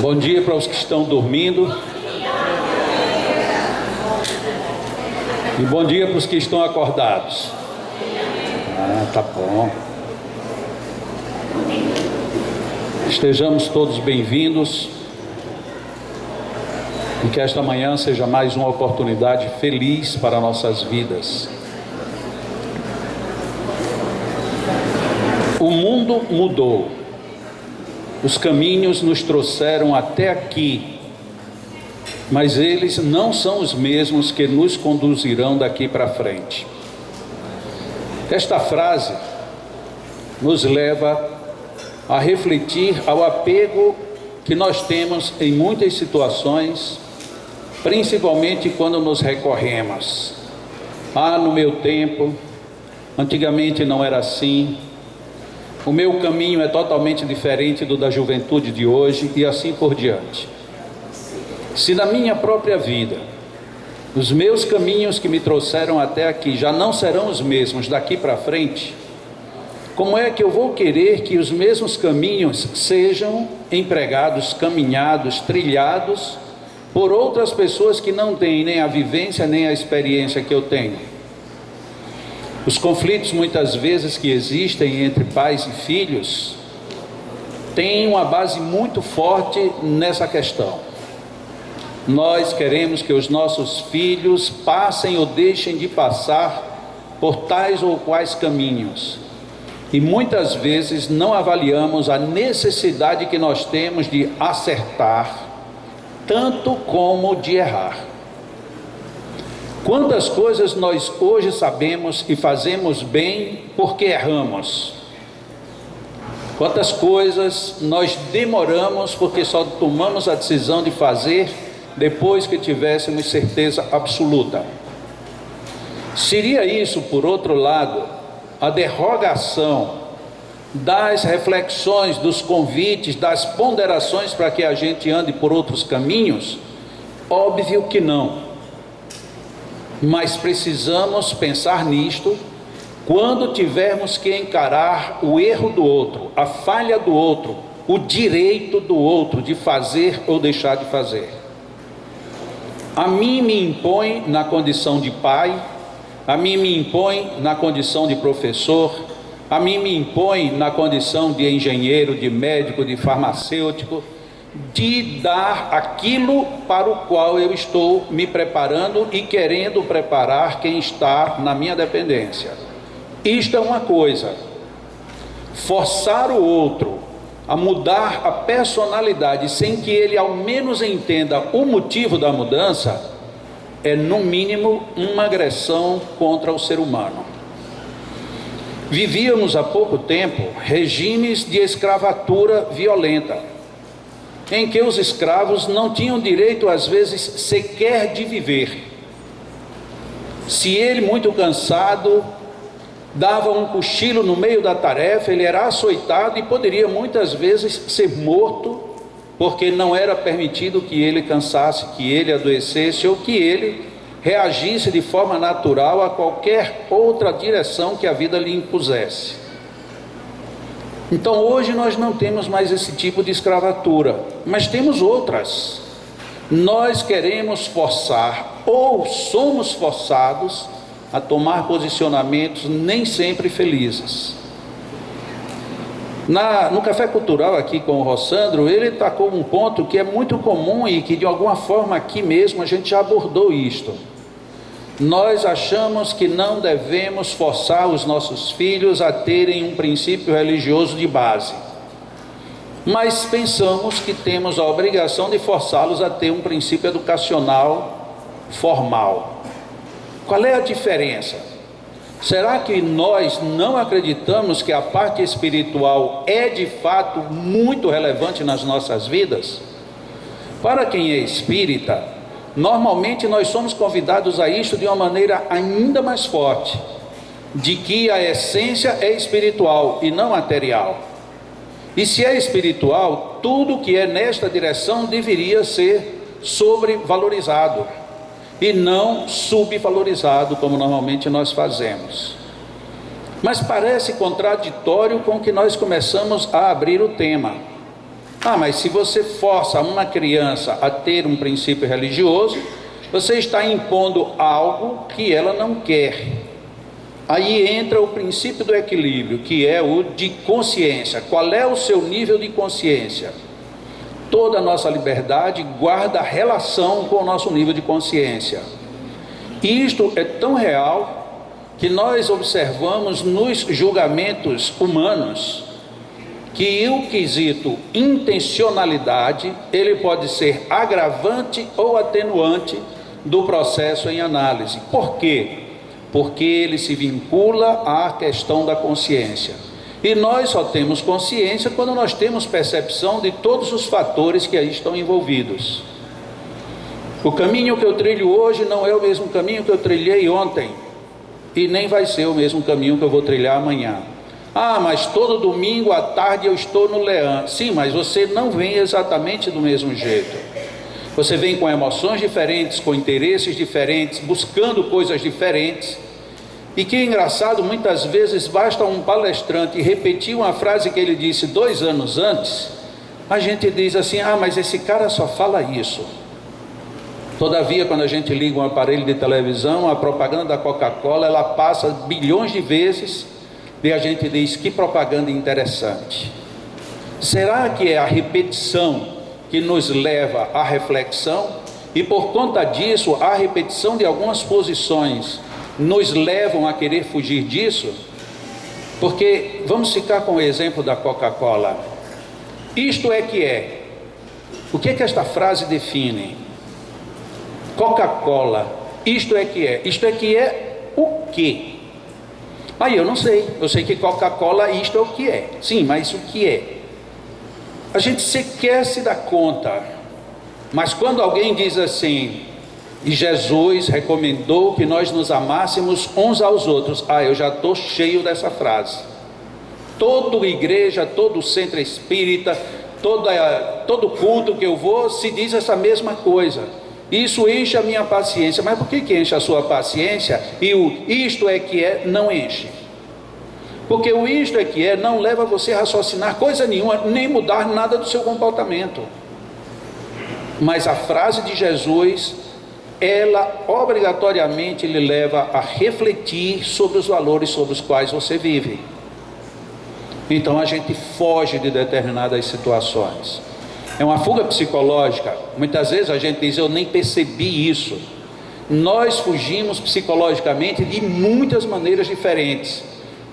Bom dia para os que estão dormindo. E bom dia para os que estão acordados. Tá bom. Estejamos todos bem-vindos. E que esta manhã seja mais uma oportunidade feliz para nossas vidas. O mundo mudou. Os caminhos nos trouxeram até aqui, mas eles não são os mesmos que nos conduzirão daqui para frente. Esta frase nos leva a refletir ao apego que nós temos em muitas situações, principalmente quando nos recorremos. No meu tempo, antigamente não era assim. O meu caminho é totalmente diferente do da juventude de hoje e assim por diante. Se na minha própria vida, os meus caminhos que me trouxeram até aqui já não serão os mesmos daqui para frente, como é que eu vou querer que os mesmos caminhos sejam empregados, caminhados, trilhados por outras pessoas que não têm nem a vivência nem a experiência que eu tenho? Os conflitos muitas vezes que existem entre pais e filhos têm uma base muito forte nessa questão. Nós queremos que os nossos filhos passem ou deixem de passar por tais ou quais caminhos. E muitas vezes não avaliamos a necessidade que nós temos de acertar, tanto como de errar. Quantas coisas nós hoje sabemos e fazemos bem porque erramos? Quantas coisas nós demoramos porque só tomamos a decisão de fazer depois que tivéssemos certeza absoluta? Seria isso, por outro lado, a derrogação das reflexões, dos convites, das ponderações para que a gente ande por outros caminhos? Óbvio que não. Mas precisamos pensar nisto quando tivermos que encarar o erro do outro, a falha do outro, o direito do outro de fazer ou deixar de fazer. A mim me impõe na condição de pai, a mim me impõe na condição de professor, a mim me impõe na condição de engenheiro, de médico, de farmacêutico, de dar aquilo para o qual eu estou me preparando e querendo preparar quem está na minha dependência. Isto é uma coisa. Forçar o outro a mudar a personalidade sem que ele ao menos entenda o motivo da mudança é, no mínimo, uma agressão contra o ser humano. Vivíamos há pouco tempo regimes de escravatura violenta, em que os escravos não tinham direito, às vezes, sequer de viver. Se ele, muito cansado, dava um cochilo no meio da tarefa, ele era açoitado e poderia muitas vezes ser morto, porque não era permitido que ele cansasse, que ele adoecesse ou que ele reagisse de forma natural a qualquer outra direção que a vida lhe impusesse. Então hoje nós não temos mais esse tipo de escravatura, mas temos outras. Nós queremos forçar ou somos forçados a tomar posicionamentos nem sempre felizes. No Café Cultural aqui com o Rossandro, ele tocou um ponto que é muito comum e que de alguma forma aqui mesmo a gente já abordou isto. Nós achamos que não devemos forçar os nossos filhos a terem um princípio religioso de base, mas pensamos que temos a obrigação de forçá-los a ter um princípio educacional formal. Qual é a diferença? Será que nós não acreditamos que a parte espiritual é de fato muito relevante nas nossas vidas? Para quem é espírita, normalmente nós somos convidados a isto de uma maneira ainda mais forte, de que a essência é espiritual e não material. E se é espiritual, tudo que é nesta direção deveria ser sobrevalorizado e não subvalorizado, como normalmente nós fazemos. Mas parece contraditório com o que nós começamos a abrir o tema. Ah, mas se você força uma criança a ter um princípio religioso, você está impondo algo que ela não quer. Aí entra o princípio do equilíbrio, que é o de consciência. Qual é o seu nível de consciência? Toda a nossa liberdade guarda relação com o nosso nível de consciência. Isto é tão real que nós observamos nos julgamentos humanos que o quesito intencionalidade, ele pode ser agravante ou atenuante do processo em análise. Por quê? Porque ele se vincula à questão da consciência. E nós só temos consciência quando nós temos percepção de todos os fatores que aí estão envolvidos. O caminho que eu trilho hoje não é o mesmo caminho que eu trilhei ontem, e nem vai ser o mesmo caminho que eu vou trilhar amanhã. Ah, mas todo domingo à tarde eu estou no Leão. Sim, mas você não vem exatamente do mesmo jeito. Você vem com emoções diferentes, com interesses diferentes, buscando coisas diferentes. E que engraçado, muitas vezes basta um palestrante repetir uma frase que ele disse 2 anos antes, a gente diz assim, ah, mas esse cara só fala isso. Todavia, quando a gente liga um aparelho de televisão, a propaganda da Coca-Cola, ela passa bilhões de vezes, e a gente diz, que propaganda interessante. Será que é a repetição que nos leva à reflexão? E por conta disso, a repetição de algumas posições nos levam a querer fugir disso? Porque, vamos ficar com o exemplo da Coca-Cola. Isto é que é. O que é que esta frase define? Coca-Cola, isto é que é. Isto é que é o quê? Aí eu não sei, eu sei que Coca-Cola isto é o que é. Sim, mas o que é? A gente sequer se dá conta. Mas quando alguém diz assim, e Jesus recomendou que nós nos amássemos uns aos outros, ah, eu já estou cheio dessa frase. Toda igreja, todo centro espírita, todo culto que eu vou, se diz essa mesma coisa. Isso enche a minha paciência. Mas por que enche a sua paciência e o isto é que é não enche? Porque o isto é que é não leva você a raciocinar coisa nenhuma, nem mudar nada do seu comportamento. Mas a frase de Jesus, ela obrigatoriamente lhe leva a refletir sobre os valores sobre os quais você vive. Então a gente foge de determinadas situações. É uma fuga psicológica. Muitas vezes a gente diz, eu nem percebi isso. Nós fugimos psicologicamente de muitas maneiras diferentes.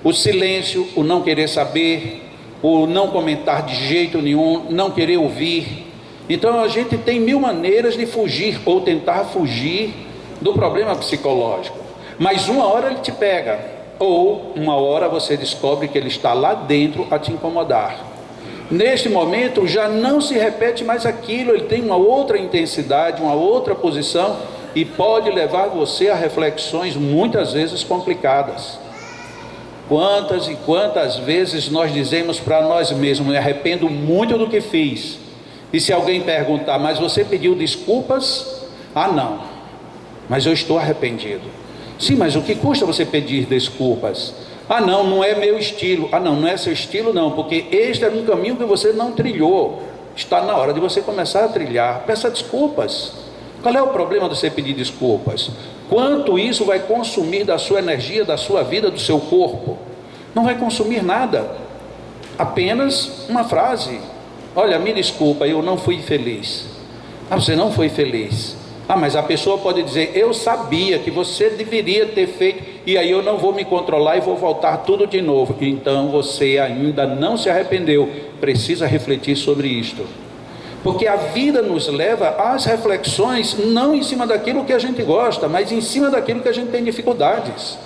O silêncio, o não querer saber, o não comentar de jeito nenhum, não querer ouvir. Então a gente tem 1000 maneiras de fugir ou tentar fugir do problema psicológico. Mas uma hora ele te pega, ou uma hora você descobre que ele está lá dentro a te incomodar. Neste momento já não se repete mais aquilo, ele tem uma outra intensidade, uma outra posição e pode levar você a reflexões muitas vezes complicadas. Quantas e quantas vezes nós dizemos para nós mesmos, me arrependo muito do que fiz. E se alguém perguntar, mas você pediu desculpas? Ah, não, mas eu estou arrependido. Sim, mas o que custa você pedir desculpas? Ah, não, não é meu estilo. Ah, não, não é seu estilo não, porque este era um caminho que você não trilhou. Está na hora de você começar a trilhar. Peça desculpas. Qual é o problema de você pedir desculpas? Quanto isso vai consumir da sua energia, da sua vida, do seu corpo? Não vai consumir nada. Apenas uma frase. Olha, me desculpa, eu não fui feliz. Ah, você não foi feliz. Ah, mas a pessoa pode dizer, eu sabia que você deveria ter feito, e aí eu não vou me controlar e vou voltar tudo de novo. Então você ainda não se arrependeu, precisa refletir sobre isto. Porque a vida nos leva às reflexões, não em cima daquilo que a gente gosta, mas em cima daquilo que a gente tem dificuldades.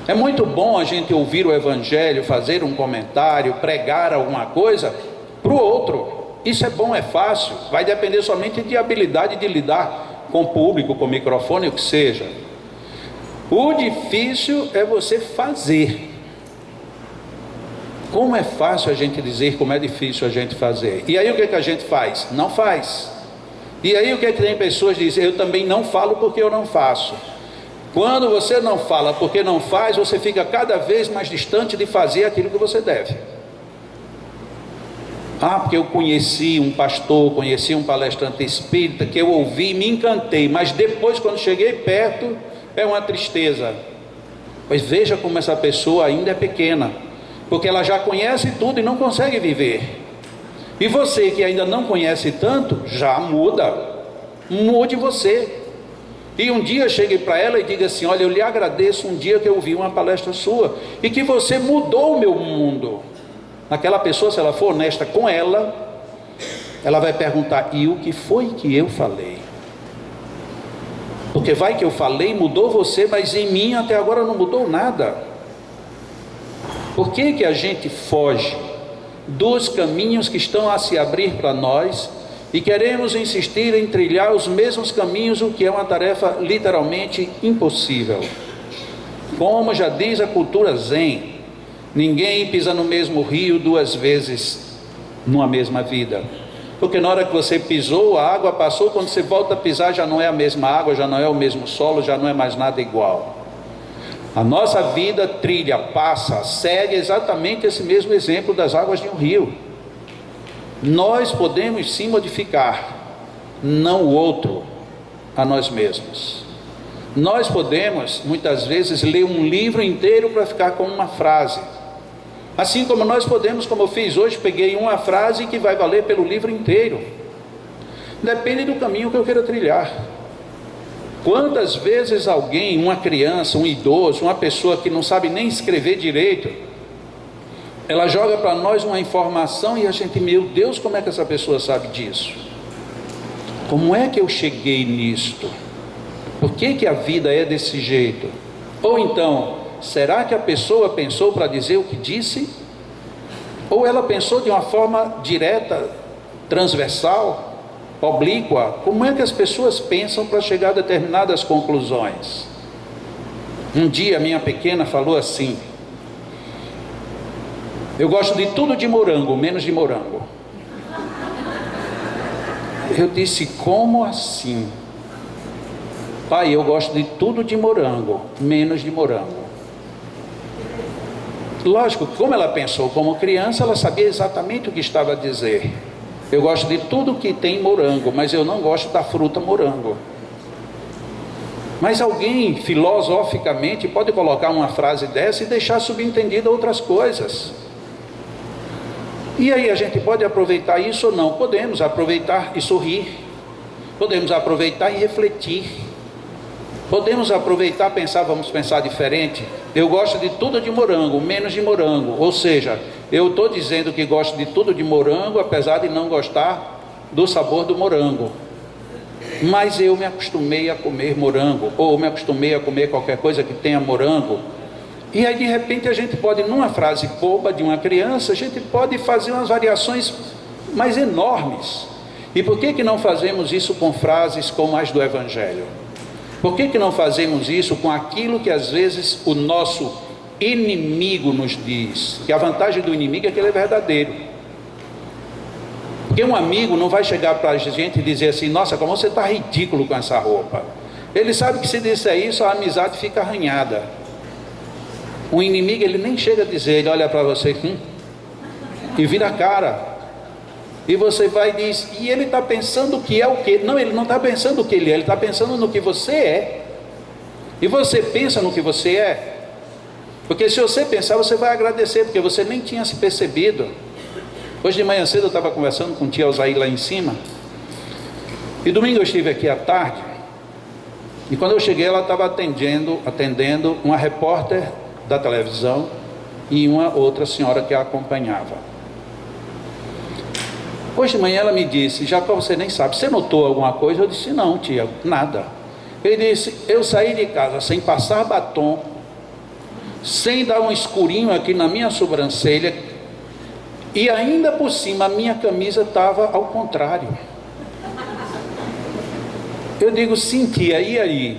É muito bom a gente ouvir o Evangelho, fazer um comentário, pregar alguma coisa para o outro. Isso é bom, é fácil, vai depender somente de habilidade de lidar com o público, com o microfone, o que seja. O difícil é você fazer. Como é fácil a gente dizer, como é difícil a gente fazer. E aí o que é que a gente faz? Não faz. E aí o que é que tem pessoas que dizem, eu também não falo porque eu não faço. Quando você não fala porque não faz, você fica cada vez mais distante de fazer aquilo que você deve. Ah, porque eu conheci um pastor, conheci um palestrante espírita, que eu ouvi e me encantei, mas depois, quando cheguei perto, é uma tristeza. Pois veja como essa pessoa ainda é pequena, porque ela já conhece tudo e não consegue viver. E você que ainda não conhece tanto, já mude você. E um dia chegue para ela e diga assim: olha, eu lhe agradeço um dia que eu ouvi uma palestra sua, e que você mudou o meu mundo. Aquela pessoa, se ela for honesta com ela, ela vai perguntar: e o que foi que eu falei? Porque vai que eu falei, mudou você, mas em mim até agora não mudou nada. Por que que a gente foge dos caminhos que estão a se abrir para nós e queremos insistir em trilhar os mesmos caminhos, o que é uma tarefa literalmente impossível? Como já diz a cultura zen, ninguém pisa no mesmo rio duas vezes numa mesma vida. Porque na hora que você pisou, a água passou, quando você volta a pisar já não é a mesma água, já não é o mesmo solo, já não é mais nada igual. A nossa vida trilha, passa, segue exatamente esse mesmo exemplo das águas de um rio. Nós podemos sim modificar, não o outro, a nós mesmos. Nós podemos, muitas vezes, ler um livro inteiro para ficar com uma frase. Assim como nós podemos, como eu fiz hoje, peguei uma frase que vai valer pelo livro inteiro. Depende do caminho que eu queira trilhar. Quantas vezes alguém, uma criança, um idoso, uma pessoa que não sabe nem escrever direito, ela joga para nós uma informação e a gente, meu Deus, como é que essa pessoa sabe disso? Como é que eu cheguei nisto? Por que que a vida é desse jeito? Ou então, será que a pessoa pensou para dizer o que disse? Ou ela pensou de uma forma direta, transversal, oblíqua? Como é que as pessoas pensam para chegar a determinadas conclusões? Um dia minha pequena falou assim: eu gosto de tudo de morango, menos de morango. Eu disse: como assim? Pai, eu gosto de tudo de morango, menos de morango. Lógico, como ela pensou como criança, ela sabia exatamente o que estava a dizer. Eu gosto de tudo que tem morango, mas eu não gosto da fruta morango. Mas alguém, filosoficamente, pode colocar uma frase dessa e deixar subentendida outras coisas. E aí a gente pode aproveitar isso ou não? Podemos aproveitar e sorrir. Podemos aproveitar e refletir. Podemos aproveitar e pensar, vamos pensar diferente. Eu gosto de tudo de morango, menos de morango. Ou seja, eu estou dizendo que gosto de tudo de morango, apesar de não gostar do sabor do morango. Mas eu me acostumei a comer morango, ou me acostumei a comer qualquer coisa que tenha morango. E aí de repente a gente pode, numa frase boba de uma criança, a gente pode fazer umas variações mais enormes. E por que que não fazemos isso com frases como as do Evangelho? Por que que não fazemos isso com aquilo que às vezes o nosso inimigo nos diz? Que a vantagem do inimigo é que ele é verdadeiro. Porque um amigo não vai chegar para a gente e dizer assim: nossa, como você está ridículo com essa roupa. Ele sabe que se disser isso, a amizade fica arranhada. O inimigo, ele nem chega a dizer, ele olha para você e vira a cara. E você vai e diz: e ele está pensando que é o quê? Não, ele não está pensando o que ele está pensando no que você é. E você pensa no que você é? Porque se você pensar, você vai agradecer, porque você nem tinha se percebido. Hoje de manhã cedo eu estava conversando com o tio Alzair lá em cima. E domingo eu estive aqui à tarde. E quando eu cheguei, ela estava atendendo uma repórter da televisão e uma outra senhora que a acompanhava. Hoje de manhã ela me disse: Jacó, você nem sabe, você notou alguma coisa? Eu disse: não, tia, nada. Ele disse: eu saí de casa sem passar batom, sem dar um escurinho aqui na minha sobrancelha, e ainda por cima a minha camisa estava ao contrário. Eu digo: sim, tia, e aí?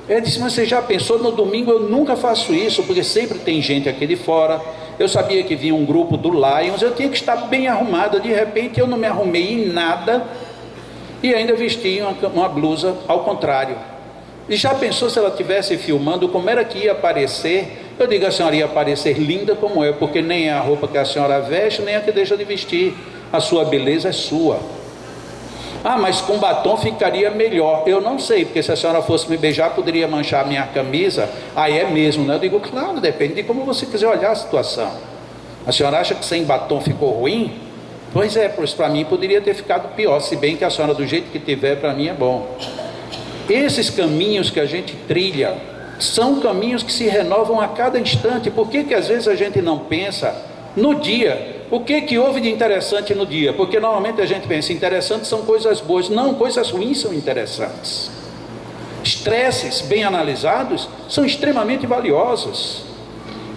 Ele disse: mas você já pensou? No domingo eu nunca faço isso, porque sempre tem gente aqui de fora. Eu sabia que vinha um grupo do Lions, eu tinha que estar bem arrumada. De repente eu não me arrumei em nada e ainda vesti uma blusa ao contrário. E já pensou se ela estivesse filmando, como era que ia aparecer? Eu digo: a senhora ia aparecer linda como é, porque nem é a roupa que a senhora veste, nem a que deixa de vestir. a sua beleza é sua. Ah, mas com batom ficaria melhor. Eu não sei, porque se a senhora fosse me beijar, poderia manchar a minha camisa. Aí é mesmo, né? Eu digo, claro, depende de como você quiser olhar a situação. A senhora acha que sem batom ficou ruim? Pois é, pois para mim poderia ter ficado pior, se bem que a senhora do jeito que tiver, para mim é bom. Esses caminhos que a gente trilha, são caminhos que se renovam a cada instante. Por que às vezes a gente não pensa no dia? O que houve de interessante no dia? Porque normalmente a gente pensa, interessantes são coisas boas. Não, coisas ruins são interessantes. Estresses bem analisados são extremamente valiosos.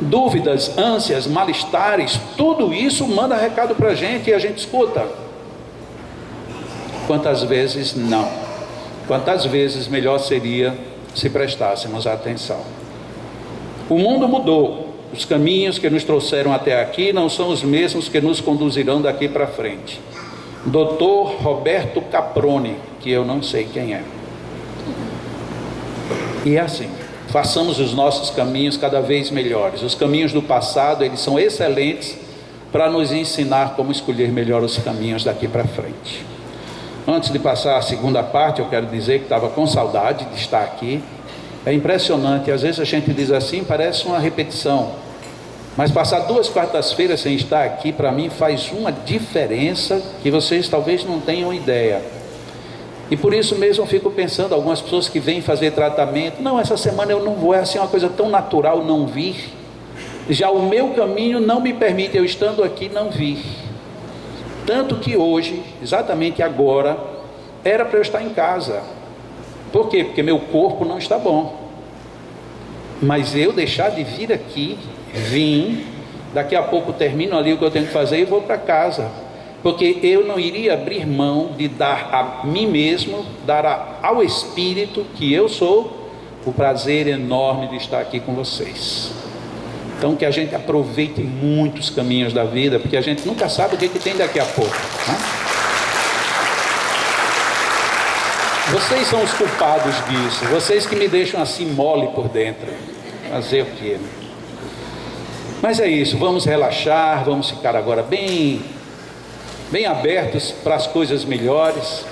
Dúvidas, ânsias, mal-estares, tudo isso manda recado para a gente e a gente escuta. Quantas vezes não? Quantas vezes melhor seria se prestássemos atenção? O mundo mudou. Os caminhos que nos trouxeram até aqui não são os mesmos que nos conduzirão daqui para frente. Dr. Roberto Caproni, que eu não sei quem é. E é assim, façamos os nossos caminhos cada vez melhores. Os caminhos do passado, eles são excelentes para nos ensinar como escolher melhor os caminhos daqui para frente. Antes de passar a segunda parte, eu quero dizer que estava com saudade de estar aqui. É impressionante, às vezes a gente diz assim, parece uma repetição, mas passar 2 quartas-feiras sem estar aqui, para mim faz uma diferença que vocês talvez não tenham ideia. E por isso mesmo eu fico pensando, algumas pessoas que vêm fazer tratamento, não, essa semana eu não vou, é assim uma coisa tão natural não vir. Já o meu caminho não me permite, eu estando aqui, não vir. Tanto que hoje, exatamente agora, era para eu estar em casa. Por quê? Porque meu corpo não está bom. Mas eu deixar de vir aqui, vim, daqui a pouco termino ali o que eu tenho que fazer e vou para casa. Porque eu não iria abrir mão de dar a mim mesmo, dar ao Espírito, que eu sou, o prazer enorme de estar aqui com vocês. Então que a gente aproveite muito os caminhos da vida, porque a gente nunca sabe o que tem daqui a pouco, né? Vocês são os culpados disso, vocês que me deixam assim mole por dentro. Fazer o quê? Mas é isso, vamos relaxar, vamos ficar agora bem abertos para as coisas melhores.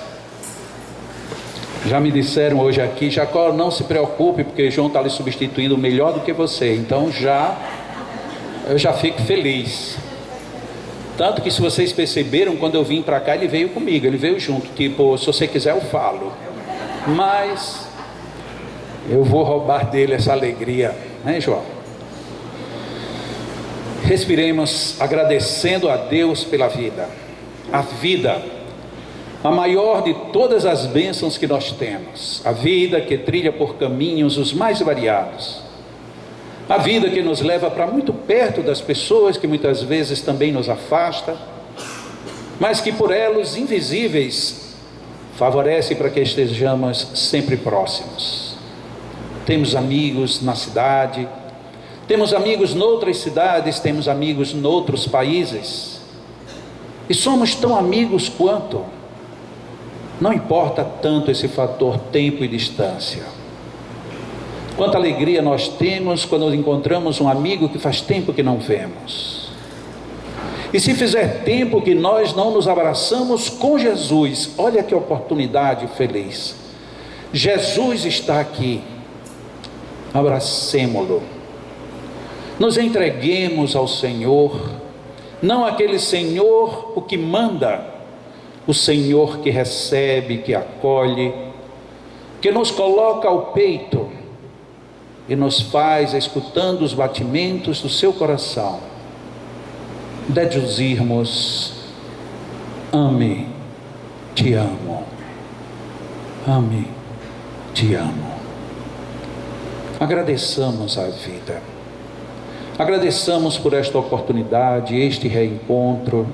Já me disseram hoje aqui, Jacó, não se preocupe, porque João está lhe substituindo melhor do que você. Então eu já fico feliz. Tanto que se vocês perceberam, quando eu vim para cá, ele veio comigo, ele veio junto. Tipo, se você quiser eu falo. Mas eu vou roubar dele essa alegria, né, João? Respiremos agradecendo a Deus pela vida. A vida, a maior de todas as bênçãos que nós temos. A vida que trilha por caminhos os mais variados. A vida que nos leva para muito perto das pessoas que muitas vezes também nos afasta, mas que por elos invisíveis favorece para que estejamos sempre próximos. Temos amigos na cidade, temos amigos noutras cidades, temos amigos noutros países, e somos tão amigos quanto. Não importa tanto esse fator tempo e distância. Quanta alegria nós temos quando encontramos um amigo que faz tempo que não vemos. E se fizer tempo que nós não nos abraçamos com Jesus, olha que oportunidade feliz. Jesus está aqui, abracemo-lo, nos entreguemos ao Senhor, não aquele Senhor o que manda, o Senhor que recebe, que acolhe, que nos coloca ao peito e nos faz, escutando os batimentos do seu coração, deduzirmos: ame, te amo, ame, te amo. Agradeçamos a vida, agradeçamos por esta oportunidade, este reencontro,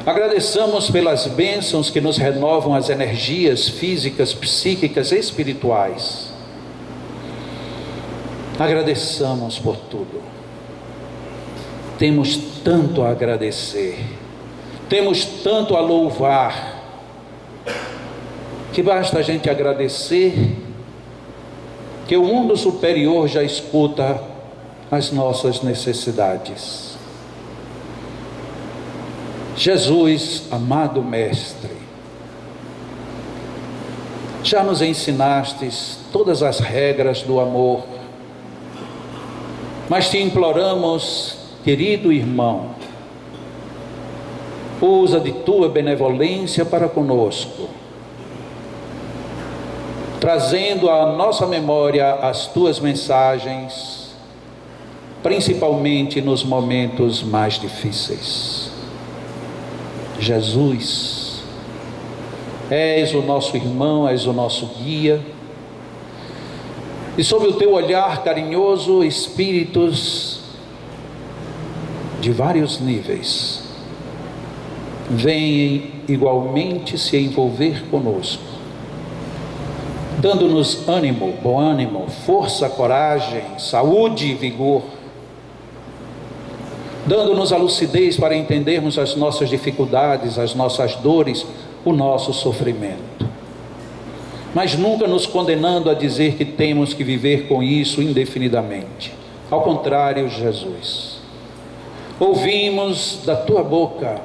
agradeçamos pelas bênçãos que nos renovam as energias físicas, psíquicas e espirituais. Agradeçamos por tudo. Temos tanto a agradecer, temos tanto a louvar, que basta a gente agradecer, que o mundo superior já escuta as nossas necessidades. Jesus, amado Mestre, já nos ensinastes todas as regras do amor, mas te imploramos, querido irmão, usa de tua benevolência para conosco, trazendo à nossa memória as tuas mensagens, principalmente nos momentos mais difíceis. Jesus, és o nosso irmão, és o nosso guia, e sob o teu olhar carinhoso, espíritos de vários níveis vêm igualmente se envolver conosco, dando-nos ânimo, bom ânimo, força, coragem, saúde e vigor, dando-nos a lucidez para entendermos as nossas dificuldades, as nossas dores, o nosso sofrimento, mas nunca nos condenando a dizer que temos que viver com isso indefinidamente. Ao contrário, Jesus, ouvimos da tua boca: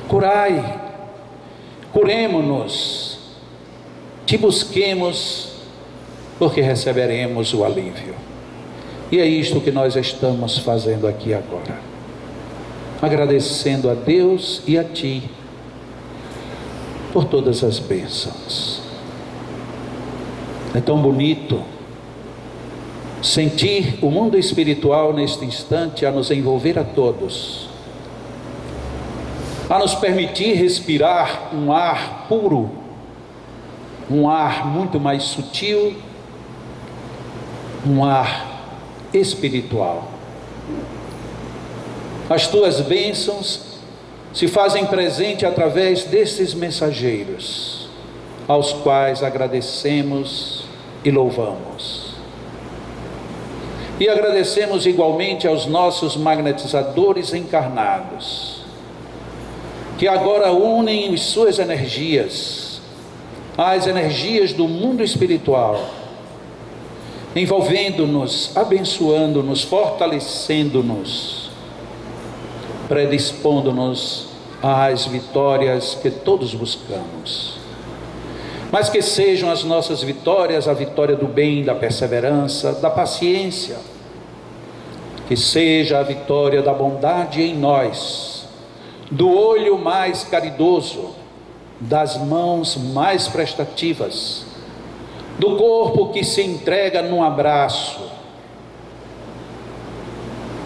curai, curemo-nos, te busquemos, porque receberemos o alívio. E é isto que nós estamos fazendo aqui agora, agradecendo a Deus e a ti por todas as bênçãos. É tão bonito sentir o mundo espiritual neste instante a nos envolver a todos, a nos permitir respirar um ar puro, um ar muito mais sutil, um ar espiritual. As tuas bênçãos se fazem presente através desses mensageiros, aos quais agradecemos e louvamos. E agradecemos igualmente aos nossos magnetizadores encarnados, que agora unem as suas energias às energias do mundo espiritual, envolvendo-nos, abençoando-nos, fortalecendo-nos, predispondo-nos às vitórias que todos buscamos. Mas que sejam as nossas vitórias a vitória do bem, da perseverança, da paciência, que seja a vitória da bondade em nós, do olho mais caridoso, das mãos mais prestativas, do corpo que se entrega num abraço,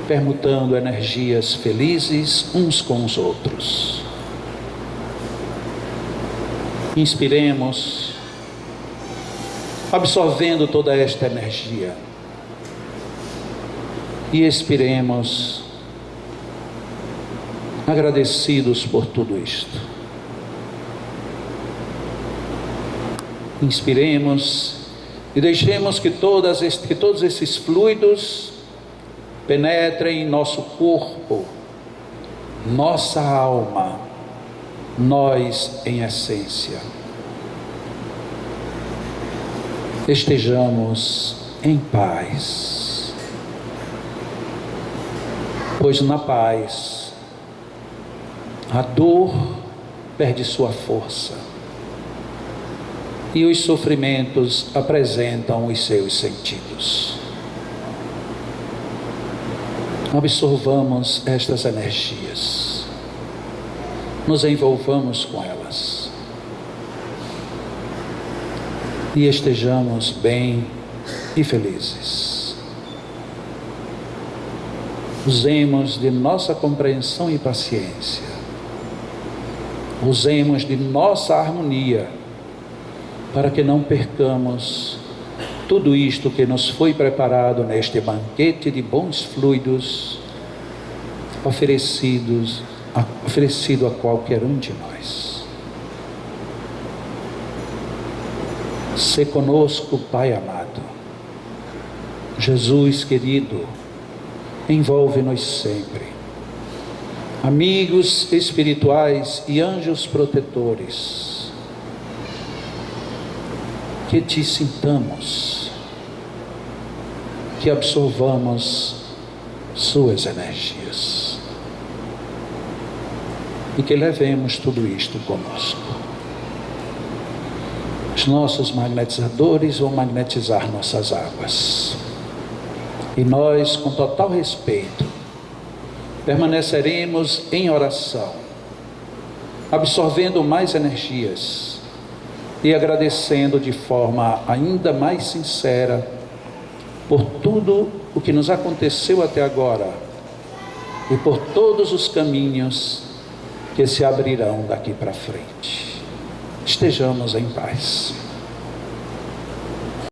permutando energias felizes uns com os outros. Inspiremos, absorvendo toda esta energia, e expiremos, agradecidos por tudo isto. Inspiremos e deixemos que todos esses fluidos penetrem em nosso corpo, nossa alma, nós em essência. Estejamos em paz, pois na paz a dor perde sua força e os sofrimentos apresentam os seus sentidos. Absorvamos estas energias, nos envolvamos com elas e estejamos bem e felizes. Usemos de nossa compreensão e paciência, usemos de nossa harmonia, para que não percamos tudo isto que nos foi preparado neste banquete de bons fluidos, oferecido a qualquer um de nós. Sê conosco, Pai amado. Jesus querido, envolve-nos sempre. Amigos espirituais e anjos protetores, que te sintamos, que absorvamos suas energias. e que levemos tudo isto conosco. Os nossos magnetizadores vão magnetizar nossas águas. E nós, com total respeito, permaneceremos em oração, absorvendo mais energias e agradecendo de forma ainda mais sincera por tudo o que nos aconteceu até agora e por todos os caminhos que se abrirão daqui para frente. Estejamos em paz.